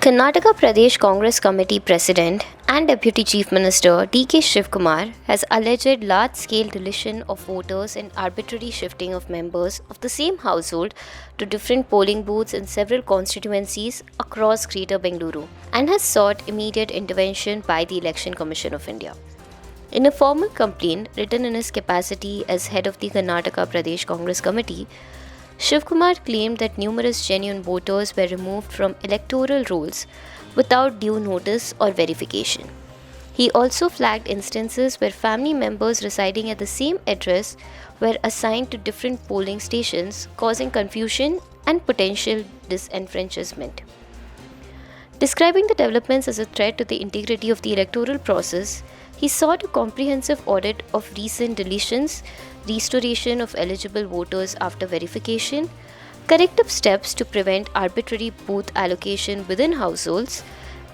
Karnataka Pradesh Congress Committee President and Deputy Chief Minister D.K. Shivkumar has alleged large-scale deletion of voters and arbitrary shifting of members of the same household to different polling booths in several constituencies across Greater Bengaluru and has sought immediate intervention by the Election Commission of India. In a formal complaint written in his capacity as head of the Karnataka Pradesh Congress Committee, Shivkumar claimed that numerous genuine voters were removed from electoral rolls without due notice or verification. He also flagged instances where family members residing at the same address were assigned to different polling stations, causing confusion and potential disenfranchisement. Describing the developments as a threat to the integrity of the electoral process, he sought a comprehensive audit of recent deletions, restoration of eligible voters after verification, corrective steps to prevent arbitrary booth allocation within households,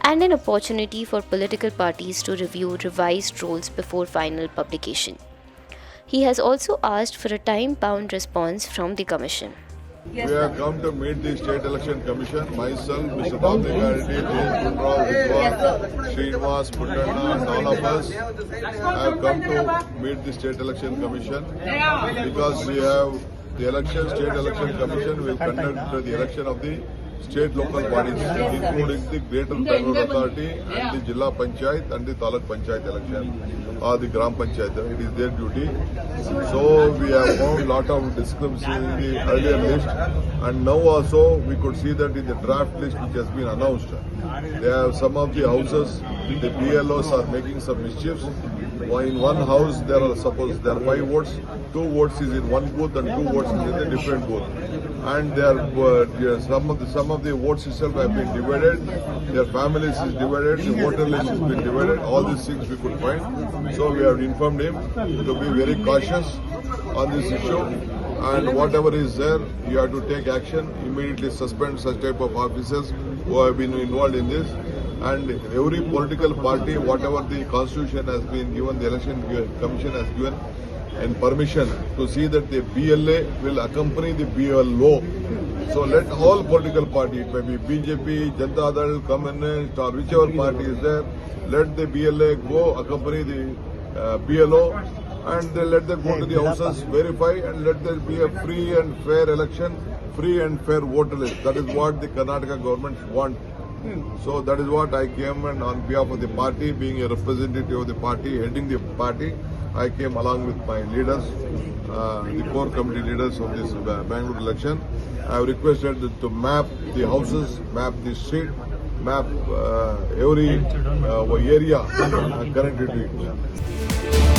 and an opportunity for political parties to review revised rolls before final publication. He has also asked for a time-bound response from the Commission. We have come to meet the State Election Commission. Myself, Mr. Dominic Garrity, Kunrao, Vidwan, Srinivas, Puttanna, and all of us have come to meet the State Election Commission because we have the State Election Commission will conduct the election of the state local bodies, including the Greater Bengaluru Authority and the Jilla Panchayat and the Taluk Panchayat election, or the Gram Panchayat. It is their duty. So we have found a lot of discrepancy in the earlier list, and now also we could see that in the draft list which has been announced, there are some of the houses, the BLOs are making some mischiefs. In one house there are 5 votes, 2 votes is in one booth and 2 votes is in a different booth. And some of the votes itself have been divided, their families is divided, the voter list has been divided, all these things we could find. So we have informed him to be very cautious on this issue, and whatever is there, you have to take action, immediately suspend such type of officers who have been involved in this. And every political party, whatever the constitution has been given, the election commission has given and permission to see that the BLA will accompany the BLO. So let all political parties, it may be BJP, Janata Dal, Communist, or whichever party is there, let the BLA go accompany the BLO, and let them go to the houses, verify, and let there be a free and fair election, free and fair voter list. That is what the Karnataka government wants. So that is what I came, and on behalf of the party, being a representative of the party, heading the party, I came along with my leaders, the core committee leaders of this Bangalore election. I have requested to map the houses, map the street, map every area connected to it.